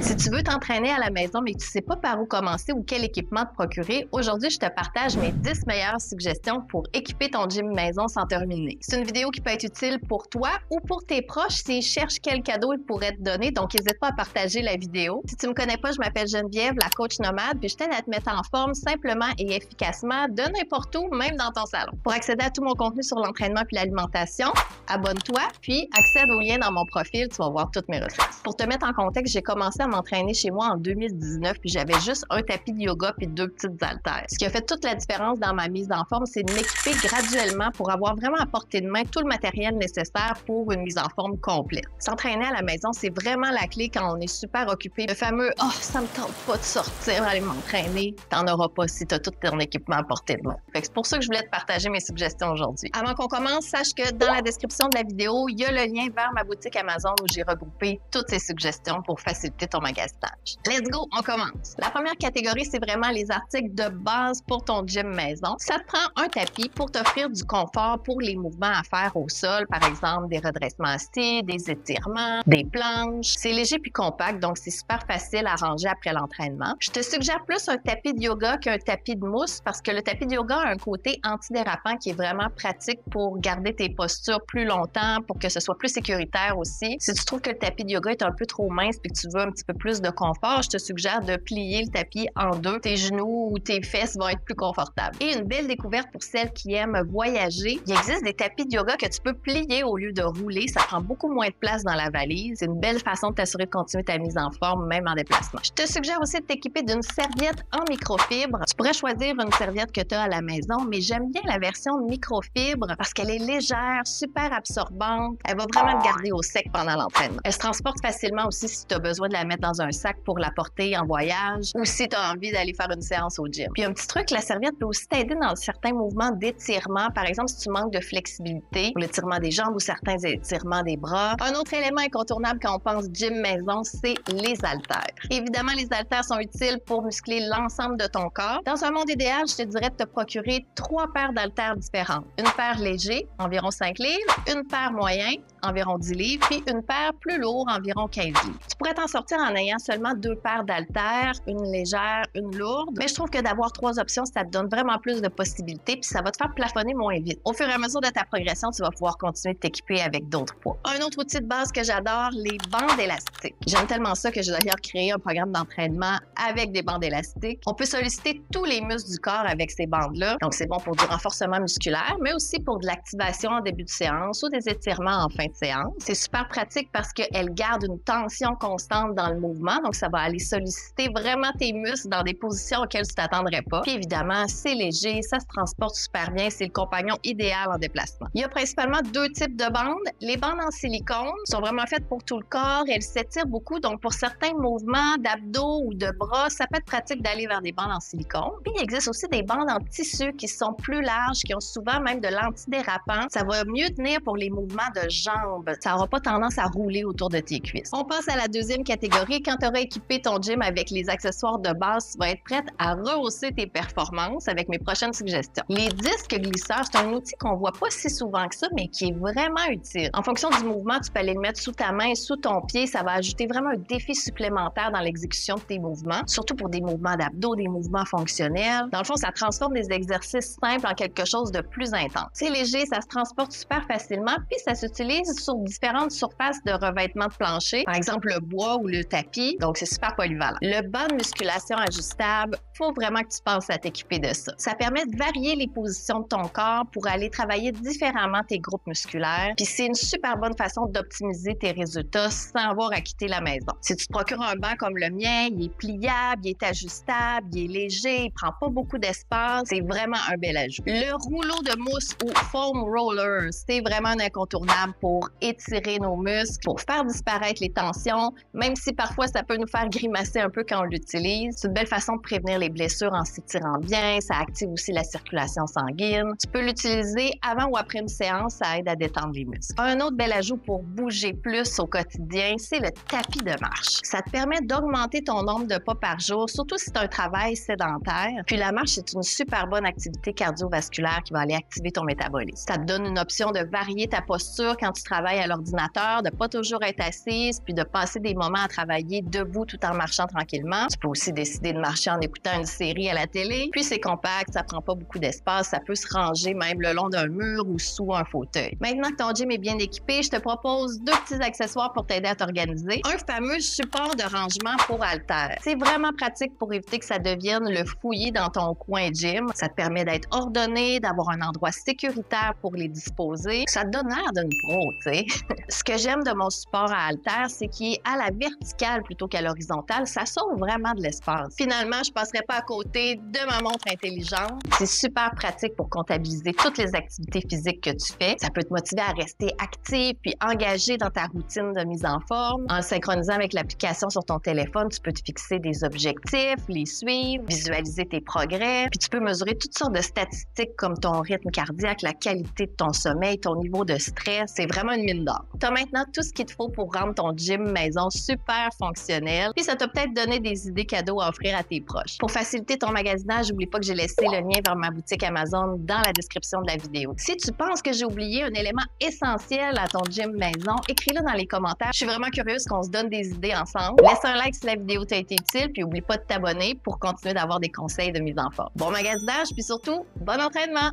Si tu veux t'entraîner à la maison mais que tu ne sais pas par où commencer ou quel équipement te procurer, aujourd'hui, je te partage mes 10 meilleures suggestions pour équiper ton gym maison sans te ruiner. C'est une vidéo qui peut être utile pour toi ou pour tes proches s'ils cherchent quel cadeau ils pourraient te donner, donc n'hésite pas à partager la vidéo. Si tu me connais pas, je m'appelle Geneviève, la coach nomade, puis je t'aide à te mettre en forme simplement et efficacement de n'importe où, même dans ton salon. Pour accéder à tout mon contenu sur l'entraînement puis l'alimentation, abonne-toi, puis accède au lien dans mon profil, tu vas voir toutes mes ressources. Pour te mettre en contexte, j'ai commencé à m'entraîner chez moi en 2019, puis j'avais juste un tapis de yoga puis 2 petites haltères. Ce qui a fait toute la différence dans ma mise en forme, c'est de m'équiper graduellement pour avoir vraiment à portée de main tout le matériel nécessaire pour une mise en forme complète. S'entraîner à la maison, c'est vraiment la clé quand on est super occupé. Le fameux « Oh, ça me tente pas de sortir, aller m'entraîner », t'en auras pas si t'as tout ton équipement à portée de main. Fait que c'est pour ça que je voulais te partager mes suggestions aujourd'hui. Avant qu'on commence, sache que dans la description de la vidéo, il y a le lien vers ma boutique Amazon où j'ai regroupé toutes ces suggestions pour faciliter ton magasinage. Let's go, on commence. La première catégorie, c'est vraiment les articles de base pour ton gym maison. Ça te prend un tapis pour t'offrir du confort pour les mouvements à faire au sol, par exemple des redressements assis, des étirements, des planches. C'est léger puis compact, donc c'est super facile à ranger après l'entraînement. Je te suggère plus un tapis de yoga qu'un tapis de mousse parce que le tapis de yoga a un côté antidérapant qui est vraiment pratique pour garder tes postures plus longtemps, pour que ce soit plus sécuritaire aussi. Si tu trouves que le tapis de yoga est un peu trop mince et que tu veux un petit peu plus de confort, je te suggère de plier le tapis en deux. Tes genoux ou tes fesses vont être plus confortables. Et une belle découverte pour celles qui aiment voyager, il existe des tapis de yoga que tu peux plier au lieu de rouler. Ça prend beaucoup moins de place dans la valise. C'est une belle façon de t'assurer de continuer ta mise en forme, même en déplacement. Je te suggère aussi de t'équiper d'une serviette en microfibre. Tu pourrais choisir une serviette que tu as à la maison, mais j'aime bien la version de microfibre parce qu'elle est légère, super absorbante. Elle va vraiment te garder au sec pendant l'entraînement. Elle se transporte facilement aussi si tu as besoin de la mettre dans un sac pour la porter en voyage ou si tu as envie d'aller faire une séance au gym. Puis un petit truc, la serviette peut aussi t'aider dans certains mouvements d'étirement. Par exemple, si tu manques de flexibilité, pour l'étirement des jambes ou certains étirements des bras. Un autre élément incontournable quand on pense gym maison, c'est les haltères. Évidemment, les haltères sont utiles pour muscler l'ensemble de ton corps. Dans un monde idéal, je te dirais de te procurer 3 paires d'haltères différentes. Une paire léger, environ 5 livres, une paire moyen, environ 10 livres, puis une paire plus lourde, environ 15 livres. Tu pourrais t'en sortir en ayant seulement 2 paires d'haltères, une légère, une lourde, mais je trouve que d'avoir 3 options, ça te donne vraiment plus de possibilités, puis ça va te faire plafonner moins vite. Au fur et à mesure de ta progression, tu vas pouvoir continuer de t'équiper avec d'autres poids. Un autre outil de base que j'adore, les bandes élastiques. J'aime tellement ça que j'ai d'ailleurs créé un programme d'entraînement avec des bandes élastiques. On peut solliciter tous les muscles du corps avec ces bandes-là, donc c'est bon pour du renforcement musculaire, mais aussi pour de l'activation en début de séance ou des étirements en fin de séance. C'est super pratique parce qu'elle garde une tension constante dans le mouvement, donc ça va aller solliciter vraiment tes muscles dans des positions auxquelles tu t'attendrais pas. Puis évidemment, c'est léger, ça se transporte super bien, c'est le compagnon idéal en déplacement. Il y a principalement 2 types de bandes. Les bandes en silicone sont vraiment faites pour tout le corps, elles s'étirent beaucoup, donc pour certains mouvements d'abdos ou de bras, ça peut être pratique d'aller vers des bandes en silicone. Puis il existe aussi des bandes en tissu qui sont plus larges, qui ont souvent même de l'antidérapant. Ça va mieux tenir pour les mouvements de jambes. Ça n'aura pas tendance à rouler autour de tes cuisses. On passe à la deuxième catégorie. Quand tu auras équipé ton gym avec les accessoires de base, tu vas être prête à rehausser tes performances avec mes prochaines suggestions. Les disques glisseurs, c'est un outil qu'on voit pas si souvent que ça, mais qui est vraiment utile. En fonction du mouvement, tu peux aller le mettre sous ta main, sous ton pied. Ça va ajouter vraiment un défi supplémentaire dans l'exécution de tes mouvements, surtout pour des mouvements d'abdos, des mouvements fonctionnels. Dans le fond, ça transforme des exercices simples en quelque chose de plus intense. C'est léger, ça se transporte super facilement, puis ça s'utilise sur différentes surfaces de revêtement de plancher, par exemple le bois ou le tapis, donc c'est super polyvalent. Le banc de musculation ajustable, faut vraiment que tu penses à t'équiper de ça. Ça permet de varier les positions de ton corps pour aller travailler différemment tes groupes musculaires, puis c'est une super bonne façon d'optimiser tes résultats sans avoir à quitter la maison. Si tu te procures un banc comme le mien, il est pliable, il est ajustable, il est léger, il prend pas beaucoup d'espace, c'est vraiment un bel ajout. Le rouleau de mousse ou foam roller, c'est vraiment un incontournable pour étirer nos muscles, pour faire disparaître les tensions, même si parfois ça peut nous faire grimacer un peu quand on l'utilise. C'est une belle façon de prévenir les blessures en s'étirant bien, ça active aussi la circulation sanguine. Tu peux l'utiliser avant ou après une séance, ça aide à détendre les muscles. Un autre bel ajout pour bouger plus au quotidien, c'est le tapis de marche. Ça te permet d'augmenter ton nombre de pas par jour, surtout si tu as un travail sédentaire. Puis la marche, c'est une super bonne activité cardiovasculaire qui va aller activer ton métabolisme. Ça te donne une option de varier ta posture quand tu travailles à l'ordinateur, de pas toujours être assise, puis de passer des moments à travers travailler debout tout en marchant tranquillement. Tu peux aussi décider de marcher en écoutant une série à la télé. Puis c'est compact, ça prend pas beaucoup d'espace, ça peut se ranger même le long d'un mur ou sous un fauteuil. Maintenant que ton gym est bien équipé, je te propose 2 petits accessoires pour t'aider à t'organiser. Un fameux support de rangement pour haltères. C'est vraiment pratique pour éviter que ça devienne le fouillis dans ton coin gym. Ça te permet d'être ordonné, d'avoir un endroit sécuritaire pour les disposer. Ça te donne l'air d'une pro, tu sais. Ce que j'aime de mon support à haltères, c'est qu'il est à la verticale plutôt qu'à l'horizontale. Ça sauve vraiment de l'espace. Finalement, je passerai pas à côté de ma montre intelligente. C'est super pratique pour comptabiliser toutes les activités physiques que tu fais. Ça peut te motiver à rester actif puis engagé dans ta routine de mise en forme. En le synchronisant avec l'application sur ton téléphone, tu peux te fixer des objectifs, les suivre, visualiser tes progrès. Puis tu peux mesurer toutes sortes de statistiques comme ton rythme cardiaque, la qualité de ton sommeil, ton niveau de stress. C'est vraiment une mine d'or. Tu as maintenant tout ce qu'il te faut pour rendre ton gym maison super fonctionnel. Puis ça t'a peut-être donné des idées cadeaux à offrir à tes proches. Pour faciliter ton magasinage, n'oublie pas que j'ai laissé le lien vers ma boutique Amazon dans la description de la vidéo. Si tu penses que j'ai oublié un élément essentiel à ton gym maison, écris-le dans les commentaires. Je suis vraiment curieuse qu'on se donne des idées ensemble. Laisse un like si la vidéo t'a été utile, puis n'oublie pas de t'abonner pour continuer d'avoir des conseils de mise en forme. Bon magasinage, puis surtout, bon entraînement!